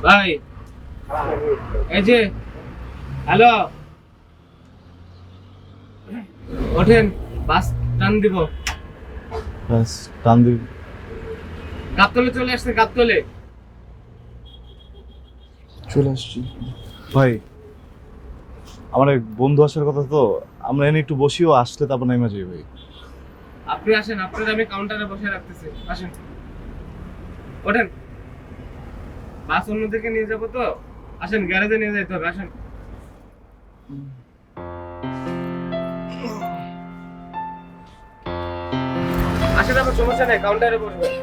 ভাই এই যে হ্যালো, ওঠেন, বাস টান দিব। ব্যাস টান দিবি। গাবতলে চলে আসছে, গাবতলে। চলে আসছি ভাই, আমার এক বন্ধু আসার কথা, তো আমরা এনে একটু বসিও, আসলে তারপর নেমে যাই ভাই। আপনি আসেন, আপনার আমি কাউন্টারে বসে রাখতেছি, আসেন ওঠেন। বাস অন্যদিকে নিয়ে যাবো তো, আসেন, গ্যারেজে নিয়ে যাইতে হবে, আসেন। আসেন, আমার সমস্যা নেই, কাউন্টারে বসবেন।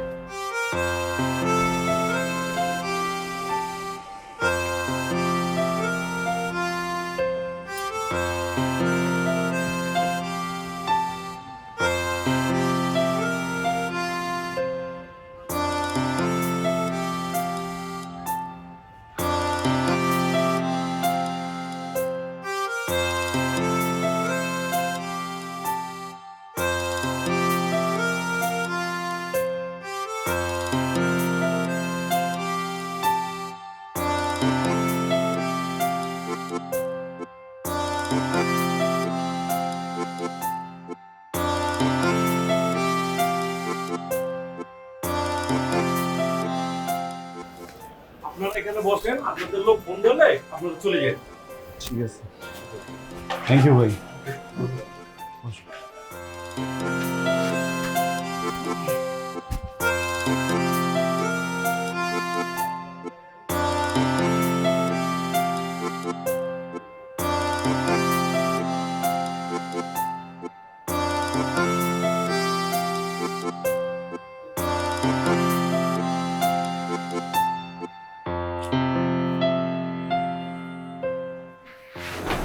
আপনারা এখানে বসেন, আপনাদের লোক ফোন দিলে আপনারা চলে যান। ঠিক আছে, থ্যাংক ইউ ভাই।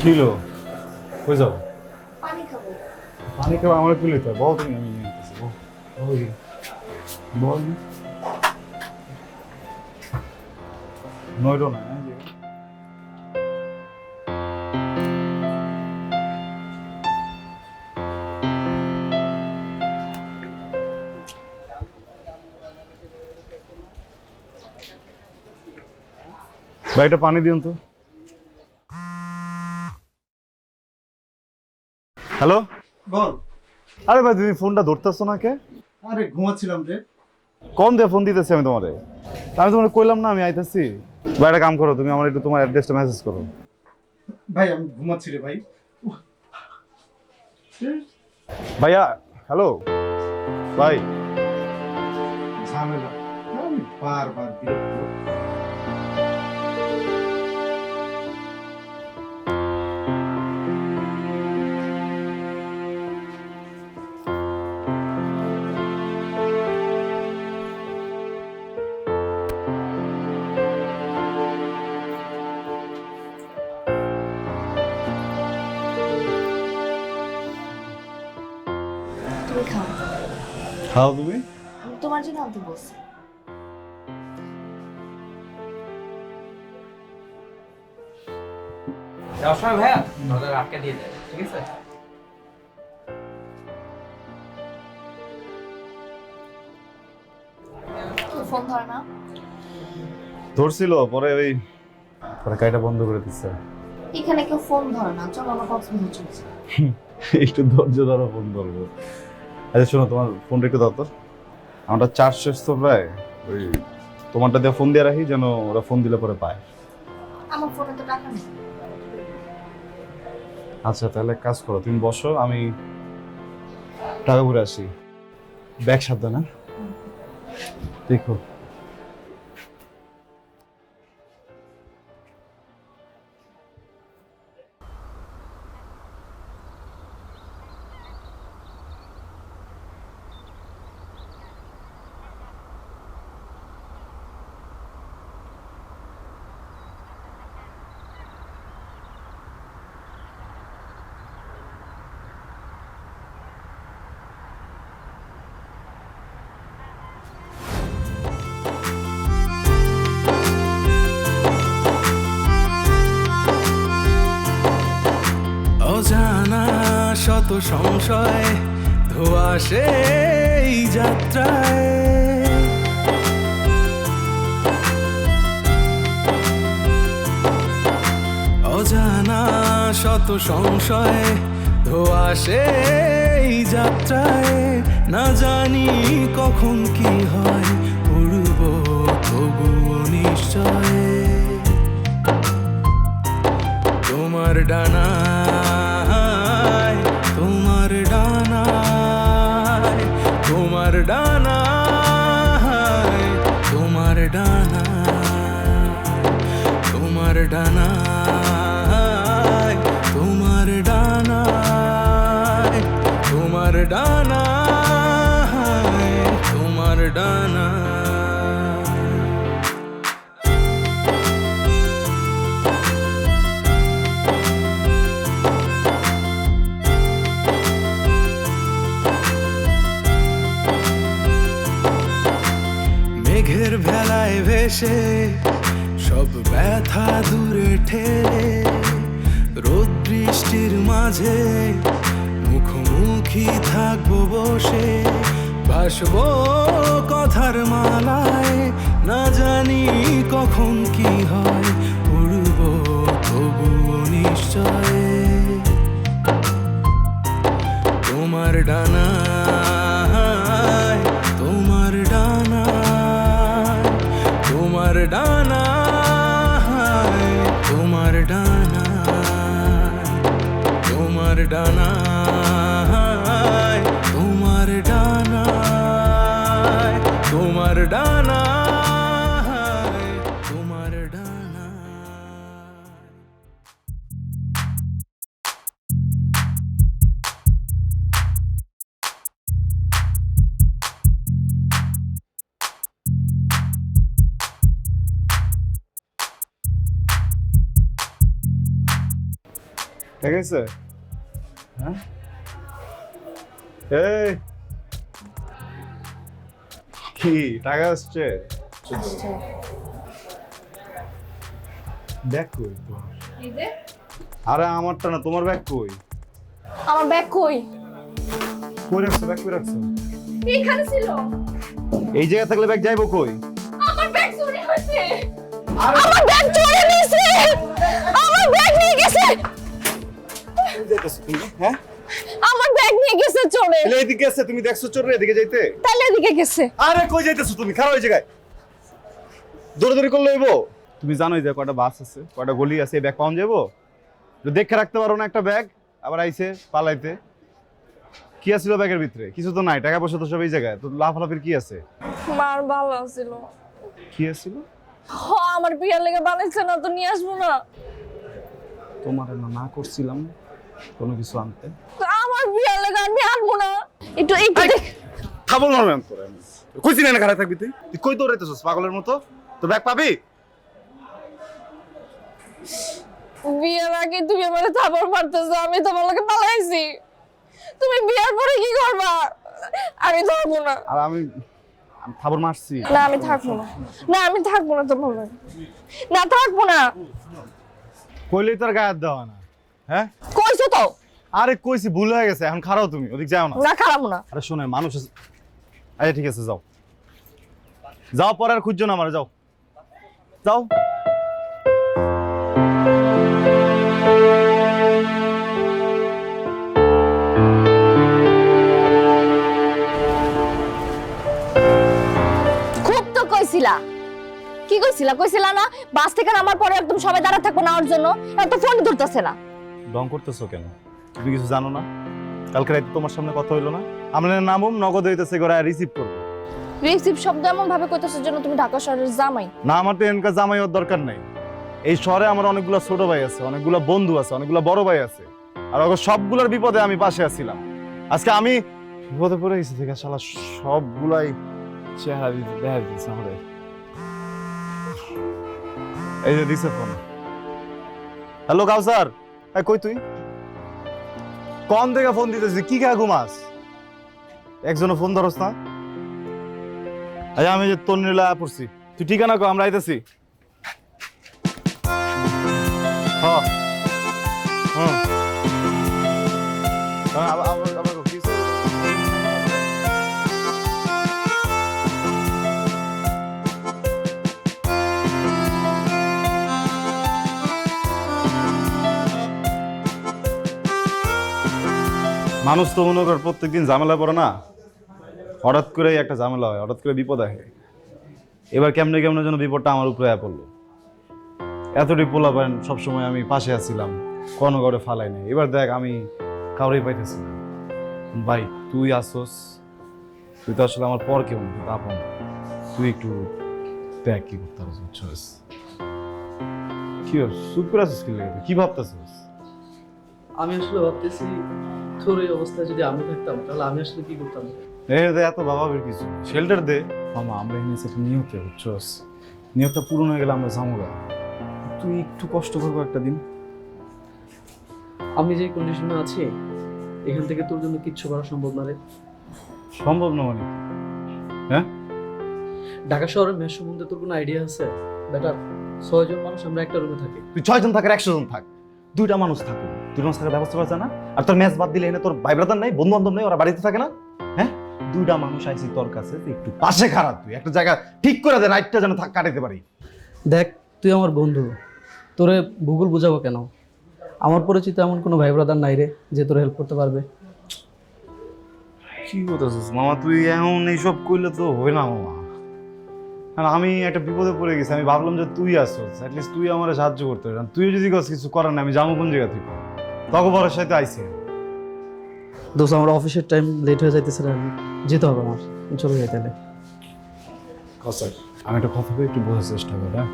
কিলো কই যাও? পানি খাবো। পানি খাওয়া আমার কুলে তো বল, তুমি আমি নিয়ে আসতেছি। বল নইলো না ভাই, একটা পানি দিন তো। হ্যালো, বল। আরে ভাই তুমি ফোনটা ধরতেছো না কে? আরে ঘুমাচ্ছিলাম রে। কম দিয়ে ফোন দিতেছি আমি তোমারে। আমি তোমার কইলাম না আমি আইতাছি। ভাই একটা কাম করো, তুমি আমার একটু তোমার অ্যাড্রেসটা মেসেজ করো। ভাই আমি ঘুমাচ্ছি রে ভাই। ভাইয়া হ্যালো ভাই। ঝামেলা, আমি বারবার বিরক্ত। তুমি খাও, খাও তুমি? আমি তোমার জন্য আনতে বলছি। যাওয়ার সময় ভাইয়া দরজা আটকে দিয়ে দেয়, ঠিক আছে? কেউ ফোন ধরে না? ধরছিল, পরে ওই পরে কাইটা বন্ধ করে দিচ্ছে। এখানে কেউ ফোন ধরে না, চলো আমরা কক্সবাজার চলছি। একটু ধৈর্য ধরো, ফোন ধরবো। আচ্ছা শোনো, তোমার ফোনটা একটু দাও তো। আমারটা চার্জ শেষ তো প্রায়, ওই তোমারটা দিয়ে ফোন দিয়ে রাখি, যেন ওরা ফোন দিলে পরে পায়। আমার ফোনে তো টাকা নেই। আচ্ছা তাহলে কাজ করো, তুমি বসো, আমি টাকা ঘুরে আসি। ব্যাগ সাবধানে দেখো। অজানা শত সংশয় ধোয়া সেই যাত্রায় শত সংশয় ধোয়াশে এই যাত্রায়, না জানি কখন কি হয়, উড়ব তবুও নিশ্চয় তোমার ডানায়, তোমার ডানায়, তোমার ডানায়, তোমার ডানায়, তোমার ডানায়, তোমার ডানায়, তোমার ডানায়, তোমার ডানায়। মেঘের ভেলায় ভেসে সব ব্যথা দূরে ঠেলে, রোদ বৃষ্টির মাঝে মুখোমুখি থাকবো বসে, ভাসবো কথার মালায়, না জানি কখন কি হয়, উড়বো তবুও নিশ্চয় তোমার ডানায়, তোমার ডানায়, তোমার ডানায়, তোমার ডানায়, তোমার ডানায়, তোমার ডানায়, তোমার ডানায়, তোমার ডানায়। ঠিক আছে? হ্যাঁ, এই কি টাকা আসছে? ব্যাগ কই তোমার? আরে আমারটা না, তোমার ব্যাগ কই? আমার ব্যাগ কই? কই রাখছো ব্যাগ, কই রাখছো? এখানে ছিল। এই জায়গা থাকলে ব্যাগ যাইবো কই? আমার ব্যাগ চুরি হয়েছে। আমার ব্যাগ চুরি নিয়েছে। আমার ব্যাগ নিয়ে গেছে। হ্যাঁ, আমার ব্যাগ নিয়ে গেছে চোরে। এলে এদিকে আছে, তুমি দেখছো চোর এদিকে যাইতে? তাহলে এদিকে গেছে। আরে কই যাইতেছো তুমি? খারাপ ওই জায়গায় দৌড়াদৌড়ি করলে হইব? তুমি জানোই যে কয়টা বাস আছে, কয়টা গলি আছে, এই ব্যাগ পাওয়া যাবো? দেখে রাখতে পারো না একটা ব্যাগ, আবার আইছে পালাইতে। কি আছিল ব্যাগের ভিতরে? কিছু তো নাই, টাকা পয়সা তো সব এই জায়গায়, তো লাফালাফির কি আছে? মার ভালো ছিল। কি আছিল? আমার বিয়ার লেগে বানাইছে না, তো নিয়ে আসবো না। তোমার না করছিলাম কোনো কিছু আনতে। তো আমার বিয়ার লেগে আমি আনবো না। একটু একটু দেখ। খাবো না আমি তোরে। কইছি না খারাপ থাকবি তুই? তুই কই দৌড়াইতেছস পাগলের মতো? তো ব্যাগ পাবি? বিয়ের আগে তুমি আমারে থাপড় মারতেছো, আমি তোমার লগে পালাইছি। তুমি বিয়ার পরে কি করবা? আমি থাকবো না। আর আমি খাবার মারছি। না আমি থাকবো না। না আমি থাকবো না তোমার লগে। না থাকবো না। কইলেই তোর গায়ে হাত দেওয়া না। হ্যাঁ? কইছো তো? আরে কইছি, ভুল হয়ে গেছে, এখন খারাও তুমি, ওদিক যাও না। না খারাপ না। আরে শোনে মানুষ আছে। আচ্ছা ঠিক আছে, যাও যাও, পরে আর খুঁজছো না আমার, যাও যাও। খুব তো কইছিলা। কি কইছিলা? কইছিলা না বাস থেকে নামার পরে একদম সবাই দাঁড়া থাকবো নেওয়ার জন্য। এত ফোন ধরতেছে না। ডং করতেছো কেন? তুমি কিছু জানো না? কালকে রাতে তোমার সামনে কথা হইলো না? আমরা নামুম, নগদ হইতেছে করে রিসিভ করবো। রিসিভ শব্দ এমন ভাবে কইতেছে যেন তুমি ঢাকা শহরের জামাই। না, আমার তো এনকা জামাই হওয়ার দরকার নাই। এই শহরে আমার অনেকগুলো ছোট ভাই আছে, অনেকগুলো বন্ধু আছে, অনেকগুলো বড় ভাই আছে, আর ওকে সবগুলোর বিপদে আমি পাশে আছিলাম। আজকে আমি বিপদে পড়ে গেছি থেকে শালা সবগুলাই চেহারা দেখা দিচ্ছে আমাদের। এই যে দিছে ফোন। হ্যালো কাউসার, কই তুই? কোন থেকে ফোন দিতেছি? কি খা ঘুমাস? একজনও ফোন ধরস না? আমি যে তোর নিলা পড়ছি, তুই ঠিকানা কো, আমরা আইতেছি। হ্যাঁ হ্যাঁ আবার কি? মানুষ তো মনে কর প্রত্যেকদিন ঝামেলা পড়ে না, হঠাৎ করেই একটা ঝামেলা হয়, হঠাৎ করে বিপদ আসে। এবার কেমনে কেমনে যেন বিপদটা আমার উপরে পড়লো। এতটি পোলা পারেন সবসময় আমি পাশে আছিলাম, কোনো ঘরে ফালাই নাই। এবার দেখ আমি কাউরেই পাইতেছি না। ভাই তুই আসোস, তুই তো আসলে আমার পর কেমন আপন, তুই একটু দেখ কি করতে পারছিস, বুঝছস? কি চুপ করে আছিস, কি ভাবতেছিস? আমি আসলে ভাবতেছি তোর এই অবস্থায় যদি আমি থাকতাম তাহলে আমি আসলে কি করতাম। এত ভাবাবের কিছু শেল্টার দে মামা, আমরা এনে সেটা নিয়তে, বুঝছস? নিয়তটা পূরণ হয়ে গেলে আমরা জামুগা। তুই একটু কষ্ট করবো একটা দিন। আমি যে কন্ডিশনে আছি এখান থেকে তোর জন্য কিচ্ছু করা সম্ভব না রে। সম্ভব না মানে? হ্যাঁ, ঢাকা শহরের মেস সম্বন্ধে তোর কোনো আইডিয়া আছে? বেটার 6 জন মানুষ আমরা একটা রুমে থাকি। তুই 6 জন থাক আর 100 জন থাক, 2টা মানুষ থাকুক, 2 মানুষ থাকার ব্যবস্থা করা যায় না? আর তোর ম্যাচ বাদ দিলে এনে তোর ভাই ব্রাদার নাই, বন্ধু বান্ধব নেই, ওরা বাড়িতে থাকে না? হ্যাঁ, 2টা মানুষ আইছি তোর কাছে, তুই একটু পাশে খারাপ, তুই একটা জায়গা ঠিক করে দে, নাইটটা যেন কাটাইতে পারি। দেখ তুই আমার বন্ধু, তোরে ভূগোল বোঝাবো কেন? আমার পরিচিত এমন কোনো ভাই ব্রাদার নাই রে যে তোর হেল্প করতে পারবে। কি বলতেছিস মামা, তুই এমন এইসব করলে তো হয় না মামা। আর আমি একটা বিপদে পড়ে গেছি, আমি ভাবলাম যে তুই আসছিস, অ্যাটলিস্ট তুই আমার সাহায্য করতে পারবি। তুইও যদি কিছু করার না, আমি যাবো কোন জায়গা থেকে? তখন বড়ের সাথে আইসি। দোস্ত আমার অফিসের টাইম লেট হয়ে যাইতেছে রে, আমি যেতে হবে আমার, চলে যাই তাহলে। আমি একটা কথা বলে একটু বোঝার চেষ্টা করি। হ্যাঁ,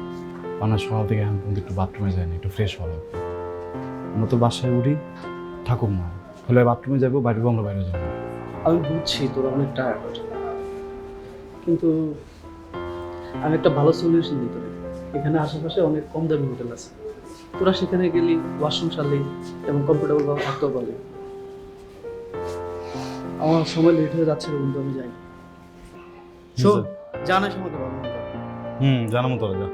পানার সকাল থেকে এখন পর্যন্ত একটু বাথরুমে যায়নি, একটু ফ্রেশ হওয়া লাগবে। আমরা তো বাসায় উঠি থাকুক না, হলে বাথরুমে যাবো, বাইরে আমরা বাইরে যাবো। আমি বুঝছি তোরা অনেক টায়ার্ড, কিন্তু আমি একটা ভালো সলিউশন দিই তোরে। এখানে আশেপাশে অনেক কম দামি হোটেল আছে, তোরা সেখানে গেলি, ওয়াশরুম সারলি এবং কমফোর্টেবল ভাবে থাকতেও পারলি। আমার সময় লেট হয়ে যাচ্ছে কিন্তু আমি যাই। শোন, জানাস আমাকে ভালো মতো। জানাবো তোরা, যা।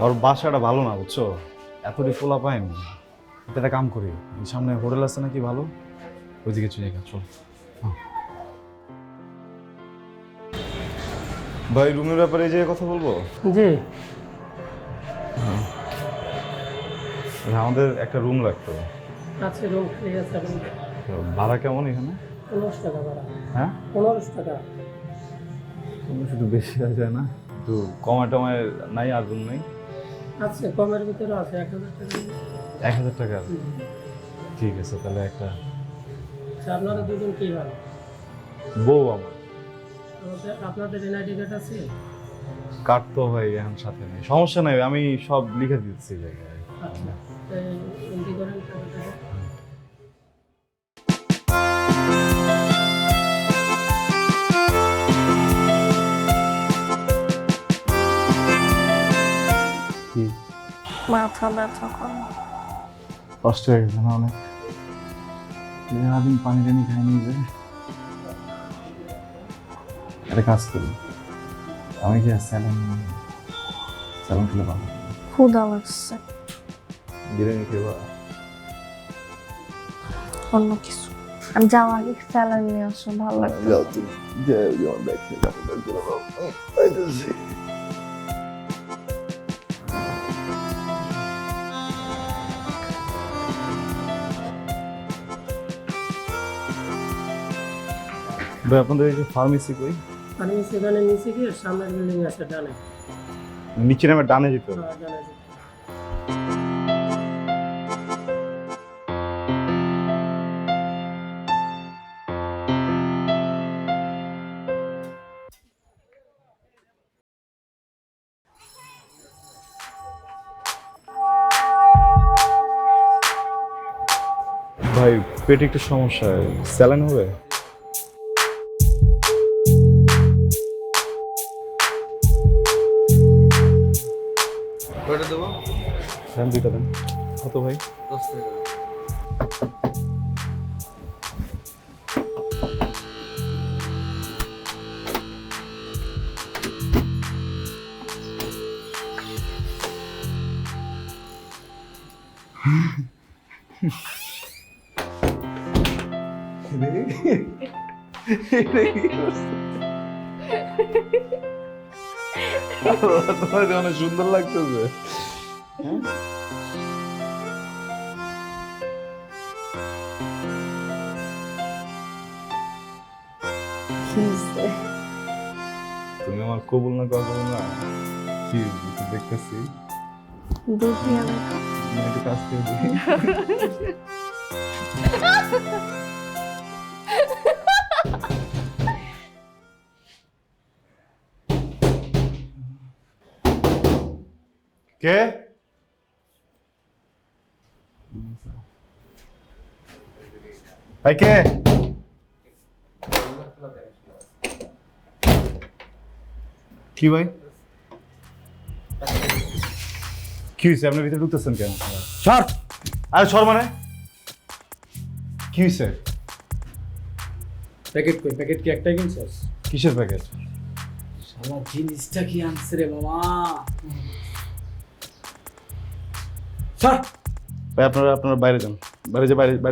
ওর বাসাটা ভালো না, বুঝছো? এতটি পোলা পাইনি। একটা কাম করি, এই সামনে হোটেল আছে নাকি ভালো, ওইদিকে চলে গেল, চল। ভাই রুমের ব্যাপারে যে কথা বলবো। জি, আমাদের একটা রুম লাগতো। আচ্ছা রুম খালি আছে। তো ভাড়া কেমন এখানে? 15 টাকা ভাড়া। হ্যাঁ, 15 টাকা। শুধু বেশি হয়ে যায় না? একটু কমায় টমায় নাই আর রুম নেই? আচ্ছা কমের ভিতরে আছে 1000 টাকা। 1000 টাকা? ঠিক আছে, তাহলে একটা। আচ্ছা আপনারা দুজন কি হয়? বউ আমার। আপনাদের এনআইডি কার্ড আছে? কার্ড তো হয় এখন সাথে নেই, সমস্যা নাই, আমি সব লিখে দিচ্ছি জায়গায়। আচ্ছা এন্ট্রি করেন টাকা। মাথা ব্যথা করে। কষ্ট হয়ে গেছে না অনেক? সারাদিন পানি টানি খাইনি যে। একটা কাজ করি, আমি কি স্যালান খেলে পাবো? ক্ষুধা লাগছে, বিরিয়ানি খেবা? অন্য কিছু। আমি যাওয়ার আগে স্যালাড নিয়ে আসো, ভালো লাগবে। ভাই আপনাদের এই যে ফার্মেসি কই? ফার্মেসি এখানে নিচে গিয়ে সামনের বিল্ডিং আছে ডানে। নিচে নামে ডানে যেতে হবে? ডানে। ভাই পেটে একটু সমস্যা, স্যালাইন হবে? কয়টা দেবো? দেন, 2টা দেন। কত ভাই? 10 টাকা। তোমার অনেক সুন্দর লাগতেছে। তুমি আমার কবুল না কবুল না কি দেখতেছি দেখি আমি একটু কাজ করে দেখি। কে? ভাই কে? কি ভাই? কি হয়েছে? আপনার ভিতরে ঢুকতেছেন কেন? সর! আরে সর মানে? কি হয়েছে? প্যাকেট কই? প্যাকেট কি একটাই কিনছস? কিসের প্যাকেট? শালা জিনিসটা কি আনছে রে মামা? স্যার ভাই আপনারা বাইরে যান, বাইরে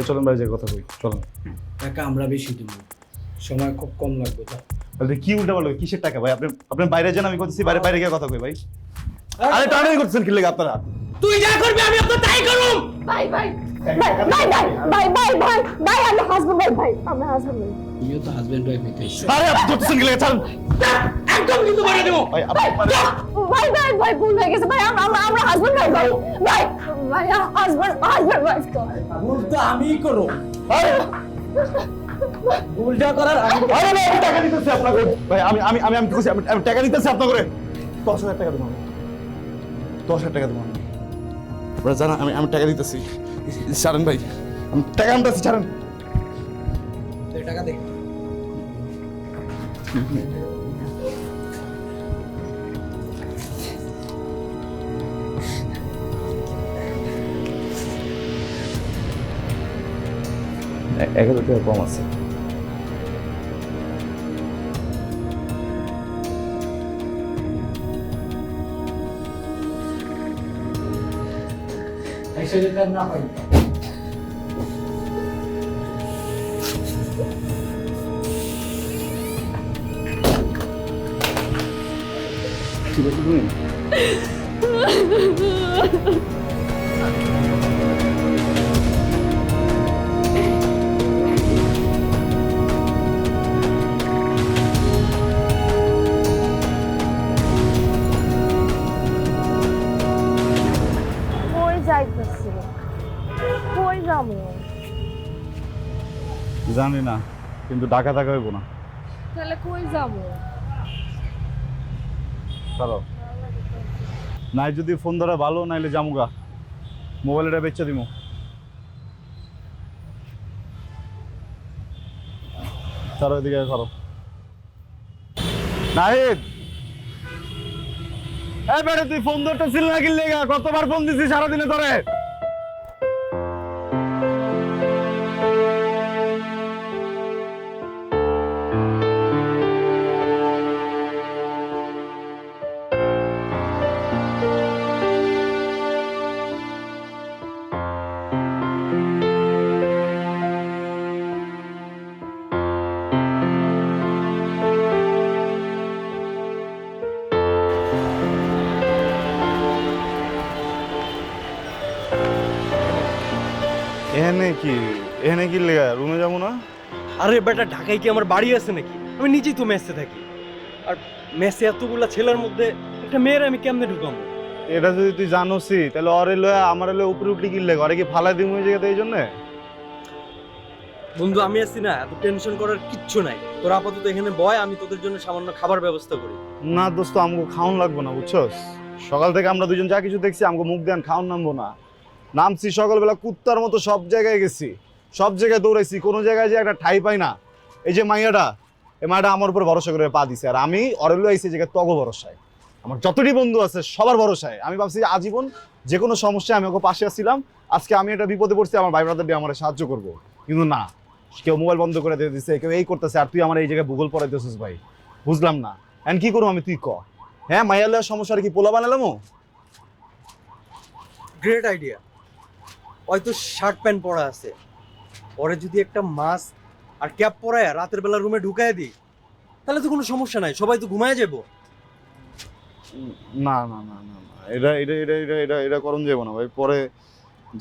চলেন, বাইরে যাই কথা কই, চলেন। টাকা আমরা বেশি দেবো, সময় খুব কম লাগবে। তাহলে কি উল্টা বলবে? কিসের টাকা ভাই? আপনি বাইরে যান, আমি করতেছি বাইরে গিয়ে কথা কই ভাই। আরে টানাই করছেন কি লাগে আপনারা? তুই যা করবি আমি তো তাই করব। ভাই ভাই ভাই ভাই ভাই ভাই ভাই ভাই আমি হাজবেন্ড ভাই আমরা হাজবেন্ড ভাই। তুমিও তো হাজবেন্ড ওয়াইফ হইতেছ। আরে আপনি করতেছেন কি লাগে? ছাড়ুন একদম কিন্তু মারা দেব। ভাই, আপনি ভাই ভাই ভাই ভুল হয়ে গেছে ভাই আমরা হাজবেন্ড ভাই ভাই ভাই ভাই হাজবেন্ড ভাই তো ভুল তো আমিই করব। আরে ভুলটা করার আমি আরে ভাই, আমি টাকা নিতেছি আপনাকে ভাই। আমি কি করছি? আমি টাকা নিতেছি আপনাকে। 10,000 টাকা দেবো, 10,000 টাকা দেবো। আপনারা জানা আমি টাকা দিতেছি। ছাড়েন ভাই, আমি টাকা আনতেছি, ছাড়েন। তুই টাকা দে। এক হাজার টাকা কম আছে। ऐसे लेकर ना पाई। ঠিক আছে তুমি? কই যাইতেছি কই যাবো জানি না, কিন্তু টাকা হইব না। তাহলে কই যাবো চলো, নাই যদি ফোন ধরা ভালো, নাইলে জামুগা মোবাইলটা বেচে দিমু। চলো এদিকে করো। নাহিদ, এই বেটা তুই ফোন ধরতেছিল না কি লেগা? কতবার ফোন দিছি সারাদিনে তোরে? এখানে কি লেগা? রুমে যাবো না? আরে বেটা, ঢাকায় কি আমার বাড়ি আছে নাকি? আমি নিজেই তো মেসে থাকি। আর মেসে এতগুলা ছেলের মধ্যে একটা মেয়ের আমি কেমনে ঢুকাবো? এটা যদি তুই জানোসি তাহলে অরে লয়া আমার লয়ে উপরে উঠলি কি লেগে? অরে কি ফালাই দিমু এই জায়গাতে? এই জন্য বন্ধু আমি আছি না, এত টেনশন করার কিচ্ছু নাই। তোরা আপাতত এখানে বয়, আমি তোদের জন্য সামান্য খাবার ব্যবস্থা করি। না দোস্ত, আমগো খাওন লাগবো না, বুঝছস? সকাল থেকে আমরা দুজন যা কিছু দেখছি, আমগো মুখ দেন খাওন নামবো না। নামছি সকালবেলা কুত্তার মতো, সব জায়গায় গেছি, সব জায়গায় দৌড়াইছি, কোনো জায়গায় যে একটা ঠাই পাই না। এই যে মাইয়াটা, এই মাইয়াটা আমার উপর ভরসা করে পা দিছে, আর আমি অরেলো আইছি যে তগ ভরসায়। আমার যতটি বন্ধু আছে সবার ভরসায়। আমি ভাবছি যে আজীবন যে কোনো সমস্যায় আমি ওকে পাশে আসছিলাম। আজকে আমি একটা বিপদে পড়ছি, আমার ভাই ব্রাদার দিয়ে আমার সাহায্য করবো, কিন্তু না, কেউ মোবাইল বন্ধ করে দিয়ে দিচ্ছে, কেউ এই করতেছে, আর তুই আমার এই জায়গায় ভূগোল পড়াইতেছিস ভাই। বুঝলাম না এখন কি করবো আমি, তুই ক। হ্যাঁ, মাইয়ালের সমস্যার কি পোলা বানালামো? Great idea. হয়তো শার্ট প্যান্ট পরা আছে, পরে যদি একটা মাছ আর ক্যাব পরায় রাতের বেলা রুমে ঢুকায় দিই, তাহলে তো কোনো সমস্যা নাই, সবাই তো ঘুমায় যাবো। না না না না না, এটা এটা এটা এটা এটা এটা করণ যাবো না ভাই, পরে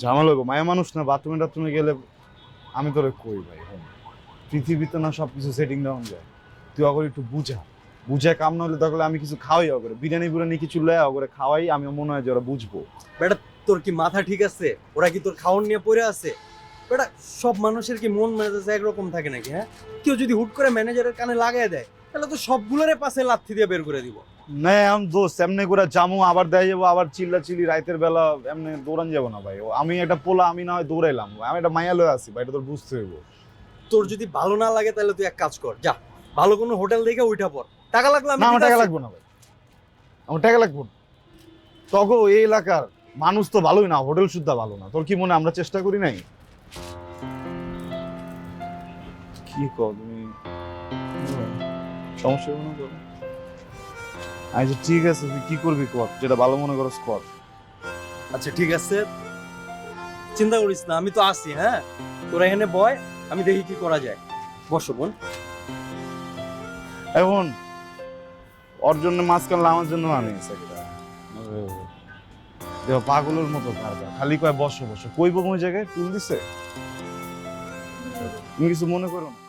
ঝামেলা হইব। মায়া মানুষ না, বাথরুমে টাথরুমে গেলে আমি তোরে কই ভাই, পৃথিবীতে না সব কিছু সেটিং ডাউন যায়। তুই অগরে একটু বুঝা কাম না হলে তাহলে আমি কিছু খাওয়াই অগরে, বিরিয়ানি কিছু লয়ে অগরে খাওয়াই, আমি মনে হয় যে ওরা বুঝবো। বেটা তোর কি মাথা ঠিক আছে? ওরা কি তোর খাওয়ান নিয়ে পড়ে আছে? বেটা সব মানুষের কি মন মেজাজ একরকম থাকে নাকি? হ্যাঁ, কেউ যদি হুট করে ম্যানেজারের কানে লাগাই দেয় তাহলে তো সবগুলোরে পাশে লাথি দিয়ে বের করে দিব। না আমি দোস্ত এমনি করে জামু আবার দেয় যাবো, আবার চিল্লি রাইতের বেলা এমনি দৌড়ান যাবো না ভাই। আমি একটা পোলা, আমি না হয় দৌড়াইলাম, আমি একটা মায়া লয়ে আছি ভাই, এটা তোর বুঝতে হইব। তোর যদি ভালো না লাগে তাহলে তুই এক কাজ কর, যা ভালো কোনো হোটেল দেখে উঠা পড়, টাকা লাগলে আমি না আমার টাকা দিতাছি। লাগবে না ভাই, আমার টাকা লাগবে না। তগো এই এলাকার মানুষ তো ভালোই না, হোটেল সুদ্ধা ভালো না। তোর কি মনে আমরা চেষ্টা করি নাই? কি কর তুমি, সমস্যা মনে করো? আচ্ছা ঠিক আছে, তুই কি করবি কর, যেটা ভালো মনে করস কর। আচ্ছা ঠিক আছে, চিন্তা করিস না, আমি তো আছি। হ্যাঁ, তোরা এখানে বয়, আমি দেখি কি করা যায়। বসো বোন। এখন ওর জন্য মাছ কানলে আমার জন্য আনিস একটা, দেখো পাগলের মতো কারবার, খালি কয় বসো বসো, কইব কোন জায়গায় টুল দিছে। তুমি কিছু মনে করো না।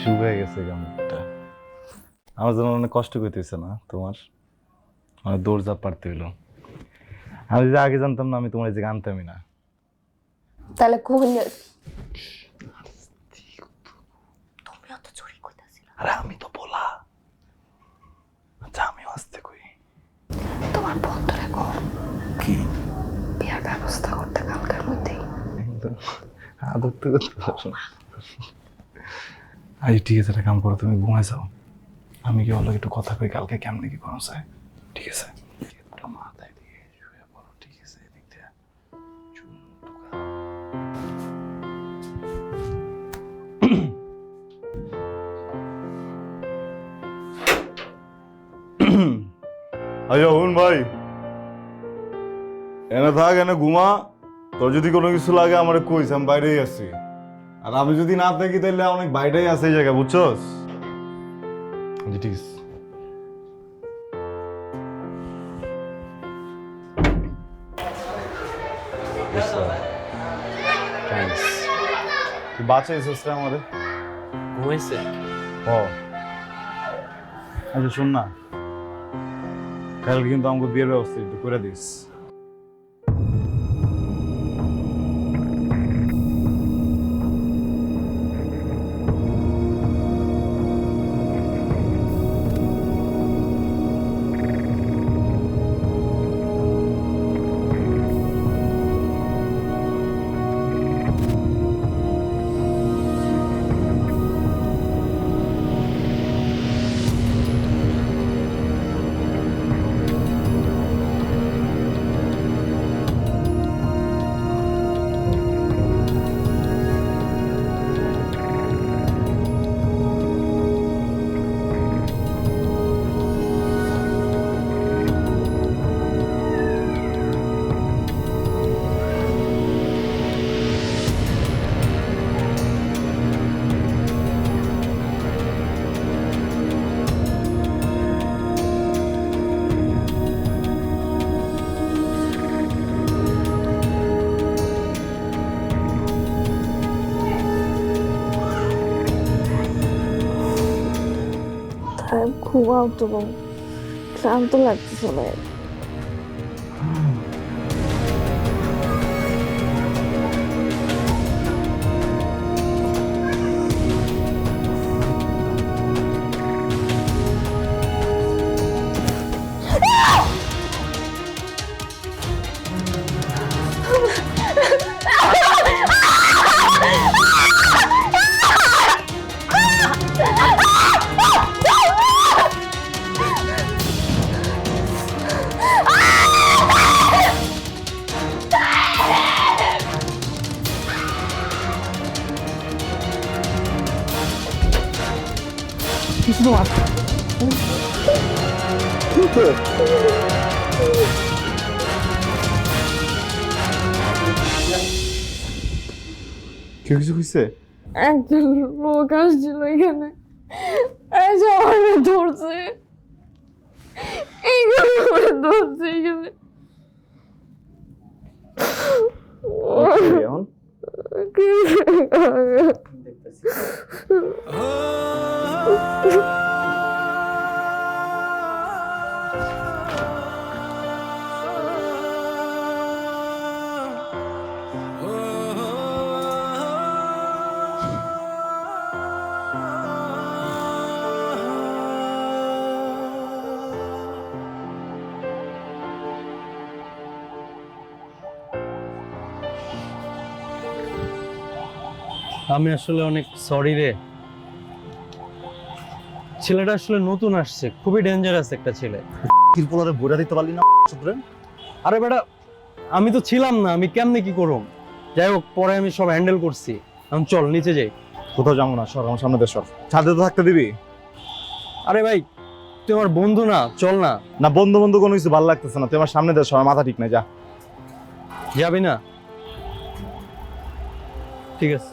শুকায় গেছে গামটা, আমার জন্য অনেক কষ্ট করতেছে না তোমার, অনেক দৌড়ঝাঁপ পারতে হইলো। আমি যদি আগে জানতাম না আমি তোমার যে আনতামই না। তাহলে কোন তুমি অত চুরি কইতাছিলা? আরে আমি তো বলা, আচ্ছা আমি আসতে কই। তোমার বন্ধুরে কো কি বিয়ার ব্যবস্থা করতে কালকের মধ্যেই। আদর তো করতে পারছো না। আচ্ছা ঠিক আছে, একটা কাম করো, তুমি ঘুমায় যাও, আমি কি হলো একটু কথা কই কালকে কেমনে কি করা যায়। ঠিক আছে, মাথায় দিয়ে শুয়ে পড়ো। ঠিক আছে, এদিক দিয়ে চুল ঢুকাও। আচ্ছা হুন ভাই, এনে থাক, এনে ঘুমা। তোর যদি কোনো কিছু লাগে আমার কইস, আমি বাইরেই আছি। আর আমি যদি না থাকি তাহলে অনেক বাইরেই আছে এই জায়গা, বুঝছস? ঠিক আছে। তুই বাঁচাইছিস রে আমারে। ঘুমাইছে? ও আচ্ছা শোন না, কালকে কিন্তু আমাকে বিয়ের ব্যবস্থা একটু করে দিস। ঘুমাও তো বাবু, ক্লান্ত লাগতেছে অনেক। কেউ কিছু হয়েছে? একটা লোক আসছিল এখানে, এসে আমাকে ধরছে, এইখানে করে ধরছে এখানে। এখন আমি আসলে অনেক সরি রে। ছেলেটা আসলে নতুন আসছে, খুবই ডেঞ্জারাস একটা ছেলে। কিরপোলারে বইরা দিতে পারলি না সূত্রে? আরে বেটা, আমি তো ছিলাম না, আমি কেমনে কি করব? যাই হোক, পরে আমি সব হ্যান্ডেল করছি। এখন চল নিচে যাই। কোথাও যাবো না, সর আমার সামনে দিয়ে সর। ছাদে তো থাকতে দিবি? আরে ভাই, তুই আমার বন্ধু না, চল না। না বন্ধু বন্ধু কোনো কিছু ভালো লাগতেছে না, তুই আমার সামনে দিয়ে সর, আমার মাথা ঠিক নাই, যা। যাবি না? ঠিক আছে।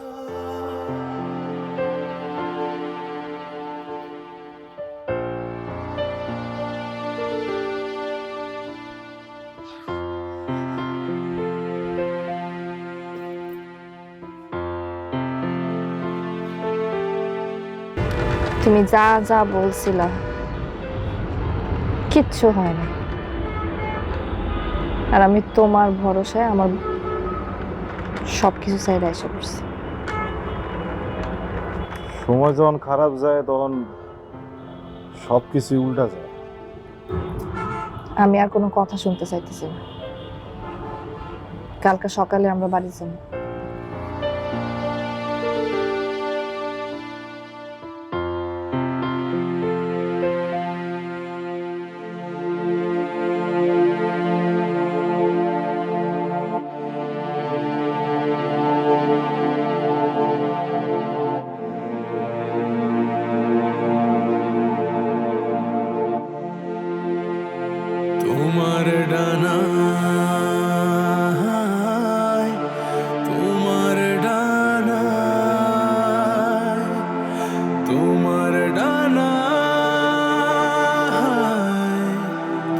তুমি যা যা বলছিলা কিচ্ছু হয় না, আর আমি তোমার ভরসায় আমার সবকিছু চাইলে এসে করছি। সময় যখন খারাপ যায় তখন সবকিছুই উল্টা যায়। আমি আর কোনো কথা শুনতে চাইতেছি না। কালকে সকালে আমরা বাড়ি যাব। তোমার ডানা তোমার ডানা তোমার ডানা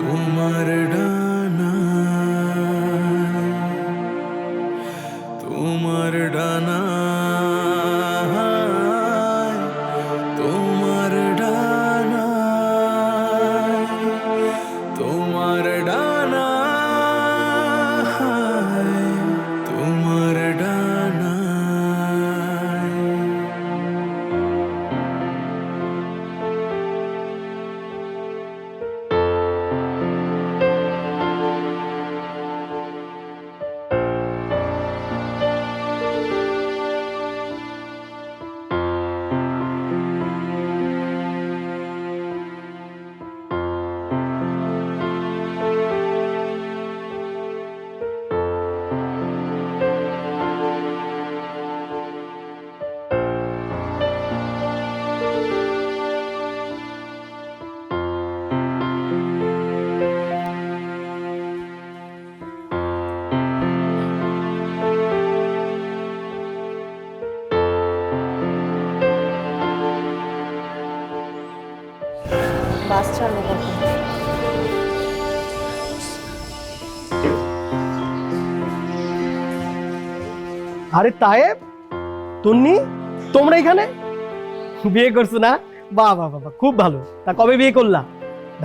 তোমার ডানা তোমার ডানা তোমার ডানা তোমার ডানা তোমার ডানা বাস ছাড়বো কখন? আরে তায়েব, তুন্নি, তোমরা এখানে বিয়ে করছো না? বাহ বাহ বাহ বাহ, খুব ভালো। তা কবে বিয়ে করলা?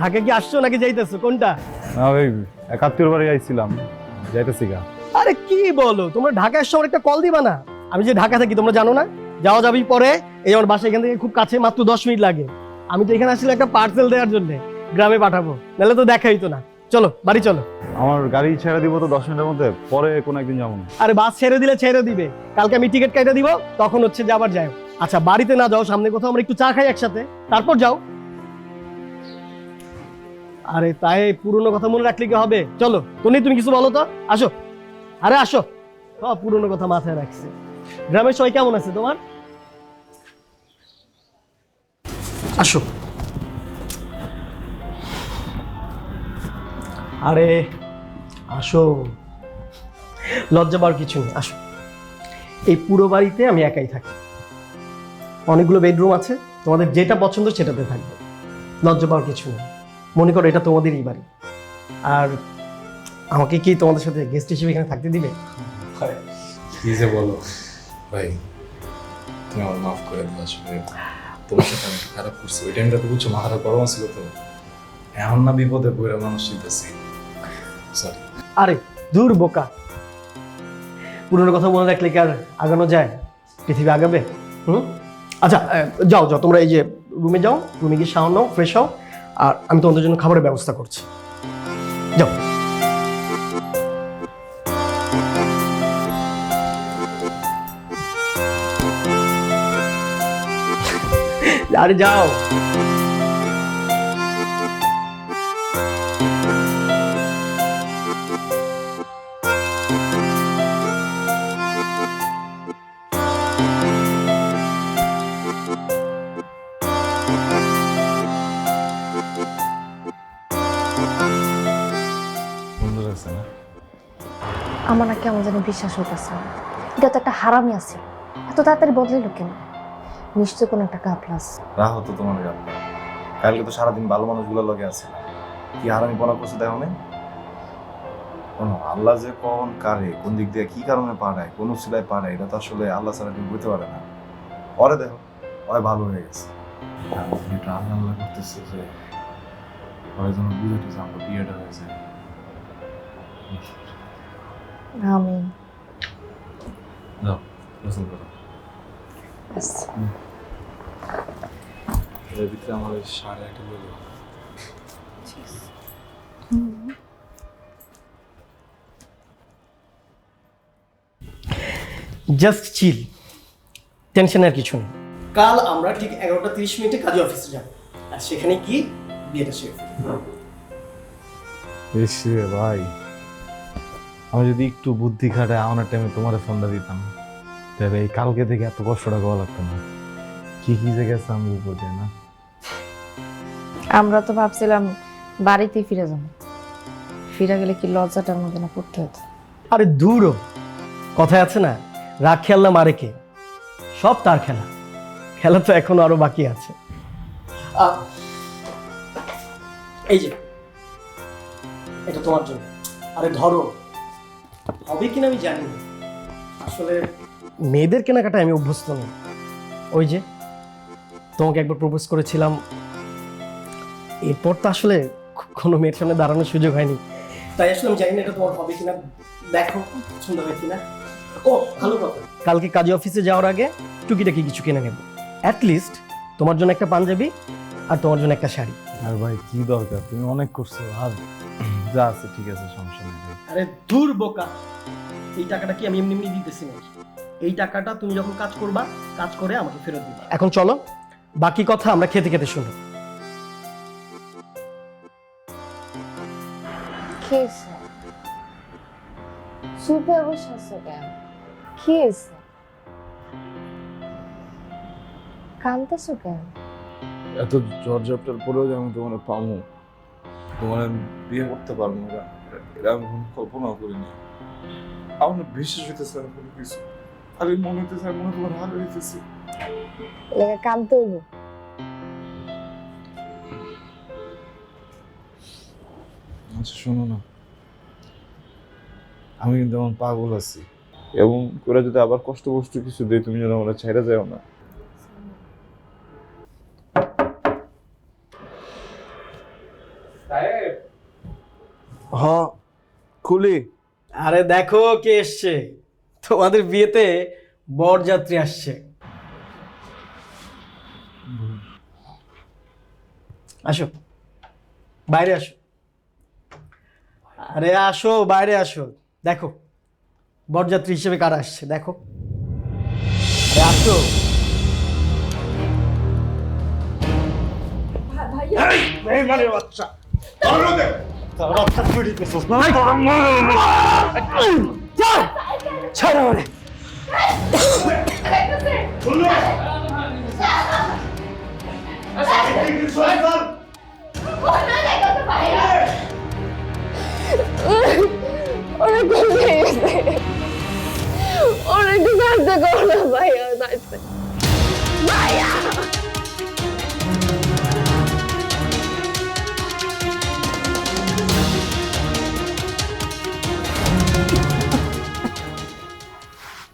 ঢাকা কি আসছো নাকি যাইতেছো, কোনটা? না ওই একাত্তর বারে আইছিলাম, যাইতেছি গা। আরে কি বলো, তোমরা ঢাকা এসছো, আমার একটা কল দিবা না? আমি যে ঢাকা থাকি তোমরা জানো না? যাওয়া যাবি পরে, এই আমার বাসা এখান থেকে খুব কাছে, মাত্র 10 মিনিট লাগে। আমি তো এখানে আসলে একটা পার্সেল দেওয়ার জন্য, গ্রামে পাঠাবো, নাহলে তো দেখাই তো না। চলো বাড়ি চলো। আমার গাড়ি ছেড়ে দিব তো 10 মিনিটের মধ্যে, পরে কোনো একদিন যাবো না। আরে বাস ছেড়ে দিলে ছেড়ে দিবে, কালকে আমি টিকিট কেটে দিব, তখন হচ্ছে যে আবার যাও। আচ্ছা বাড়িতে না যাও, সামনে কোথাও আমরা একটু চা খাই একসাথে, তারপর যাও। আরে তাই পুরনো কথা মনে রাখলে কি হবে? চলো তুমি কিছু বলো তো, আসো। আরে আসো, সব পুরনো কথা মাথায় রাখছে। গ্রামের সবাই কেমন আছে তোমার? আসো। আরে আসো, লজ্জা পাওয়ার কিছু নেই, আসো। এই পুরো বাড়িতে আমি একাই থাকি, অনেকগুলো বেডরুম আছে, তোমাদের যেটা পছন্দ সেটাতে থাকবে, লজ্জা পাওয়ার কিছু নেই। মনে করো এটা তোমাদেরই বাড়ি। আর আমাকে কি তোমাদের সাথে গেস্ট হিসেবে এখানে থাকতে দিবে? কি যে বলো ভাই, তুমি আমার মাফ করে দিও। আসলে তোমার সাথে আমি একটু খারাপ করছি, ওই টাইমটা তো বুঝছো মাথাটা গরম ছিল, তো এখন না বিপদে পড়ে মানুষ শিখতেছি। সরি। আরে দূর বোকা, পুরনো কথা মনে রাখলে কি আর আগানো যায়? পৃথিবী আগাবে? আচ্ছা যাও যাও, তোমরা এই যে রুমে যাও, রুমে গিয়ে শাওয়ার নাও, ফ্রেশ হও, আর আমি তোমাদের জন্য খাবারের ব্যবস্থা করছি। যাও। আরে যাও। সুন্দর আছে না? আমার না কেমন যেন বিশ্বাস হইতেছে না, এটা তো একটা হারামি আছে, এত তাড়াতাড়ি বদলাইলো কেন? নিশ্চয় কোনো একটা কাপলাস। রাহ তো তোমার গাল, কালকে তো সারাদিন ভালো মানুষগুলোর লগে আছে, কি হারামি পনা করছে দেখো না? কোনো আল্লাহ যে কোন কারে কোন দিক দিয়ে কি কারণে পাঠায়, কোন সিলাই পাঠায়, এটা তো আসলে আল্লাহ ছাড়া কেউ বুঝতে পারে না। পরে দেখো ওই ভালো হয়ে গেছে, এটা আল্লাহ আল্লাহ করতেছে যে ওরা যেন বুঝেছে যে আমরা বিয়েটা হয়েছে। আমি যাও গোসল করো। এর ভিতরে আমার ওই শাড়ি একটা বলো। জাস্ট চিল, টেনশনের কিছু নেই। কাল আমরা ঠিক 11:30 কাজী অফিসে যাব, আর সেখানে কি বিয়েটা শেষ। রে ভাই, আমি যদি একটু বুদ্ধি খাটায় আমার টাইমে তোমার ফোনটা দিতাম, তাহলে এই কালকে থেকে এত কষ্টটা করা লাগতো না। কি কি যে গেছে আমি উপর দিয়ে না। আমরা তো ভাবছিলাম বাড়িতেই ফিরে যাবো, ফিরে গেলে কি লজ্জাটার মধ্যে না পড়তে হতো। আরে দূর, কথায় আছে না, রাগ খেললাম আরে কে, সব তার খেলা, খেলা তো এখনো আরো বাকি আছে। এই যে এটা তোমার জন্য। আরে ধরো, হবে কিনা আমি জানি না, আসলে মেয়েদের কেনাকাটা আমি অভ্যস্ত নই। ওই যে তোমাকে একবার প্রপোজ করেছিলাম, এরপর তো আসলে কোনো মেয়ের সামনে দাঁড়ানোর সুযোগ হয়নি, তাই আসলে আমি জানি না এটা তোমার হবে কিনা। দেখো পছন্দ হয় কিনা। ও ভালো কথা, কালকে কাজী অফিসে যাওয়ার আগে টুকিটাকি কিছু কিনে নেব, অ্যাটলিস্ট তোমার জন্য একটা পাঞ্জাবি আর তোমার জন্য একটা শাড়ি। আর ভাই কি দরকার, তুমি অনেক করছো, আর যা আছে ঠিক আছে, সমস্যা নেই। আরে দূর বোকা, এই টাকাটা কি আমি এমনি এমনি দিতেছি নাকি? এই টাকাটা তুমি যখন কাজ করবা, কাজ করে আমাকে ফেরত দিবা। এখন চলো, বাকি কথা আমরা খেতে খেতে শুনবো। খেয়েছে সুপে বসে আছে কেন? খেয়েছে কাঁদতেছো কেন? এত জ্বর জ্বরটার পরেও যে আমি তোমার পাবো, তোমার বিয়ে করতে পারবো না, এটা আমি কোনো কল্পনাও করিনি। আমার বিশ্বাস হইতেছে না কোনো কিছু, আমি মনে হইতেছে আমি মনে তোমার হার হইতেছি। লেগে কাঁদতে হইব। আচ্ছা শোনো না, আমি কিন্তু আমার পাগল আছি, এবং করে যদি আবার কষ্ট কিছু দেয়, তুমি যেন আমরা ছেড়ে যাও না। সাহেব হ খুলি। আরে দেখো কে এসছে, তোমাদের বিয়েতে বরযাত্রী আসছে। আসো বাইরে আসো। আরে আসো বাইরে আসো, দেখো বরযাত্রী হিসেবে কারা আসছে দেখো। আরে আসো। ছাড়ো আমারে। ওরা কোথায় গেছে? ওরা একটু সাহায্য করো না ভাইয়া, ভাইয়া।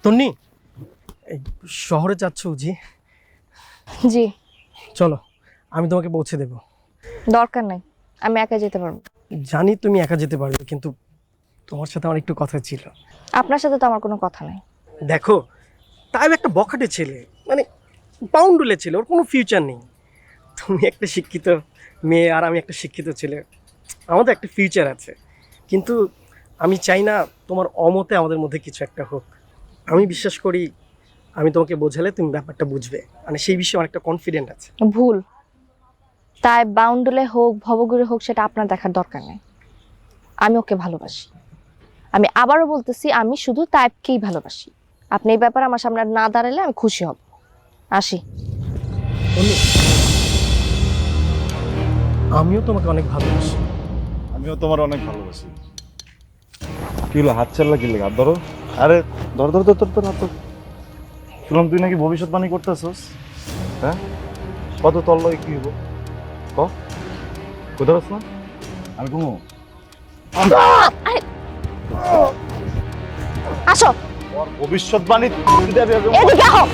তন্নি, এই শহরে যাচ্ছ জি? জি। চলো আমি তোমাকে পৌঁছে দেব। দরকার নাই, আমি একা যেতে পারবো। জানি তুমি একা যেতে পারবে, কিন্তু তোমার সাথে আমার একটু কথা ছিল। আপনার সাথে তো আমার কোনো কথা নাই। দেখো তাই একটা বখাটে ছেলে, মানে পাউন্ডুলে ছেলে, ওর কোনো ফিউচার নেই। তুমি একটা শিক্ষিত মেয়ে আর আমি একটা শিক্ষিত ছেলে, আমাদের একটা ফিউচার আছে। কিন্তু আমি চাই না তোমার অমতে আমাদের মধ্যে কিছু একটা হোক। আমি বিশ্বাস করি আমি তোমাকে বোঝালে তুমি ব্যাপারটা বুঝবে, মানে সেই বিষয়ে অনেকটা কনফিডেন্ট আছে। ভুল। তাই বাউন্ডুলে হোক ভবগুড়ে হোক সেটা আপনার দেখার দরকার নেই। আমি ওকে ভালোবাসি। আমি আবারও বলতেছি, আমি শুধু তাইবকেই ভালোবাসি। আপনি এই ব্যাপারে আমার সামনে না দাঁড়ালে আমি খুশি হব। আসি। আমিও তোমাকে অনেক ভালোবাসি। আমিও তোমার অনেক ভালোবাসি। কি হলো, হাত ছাড়লা কি লেগে? হাত ধরো। আরে ধর ধর ধর তোর হাত ধর। শুনলাম তুই নাকি ভবিষ্যৎবাণী করতেছস, হ্যাঁ? কত তল লয় কি হবো ক? কোথাও না আমি ঘুমো। আসো, ভবিষ্যৎবাণী এদিকে আও।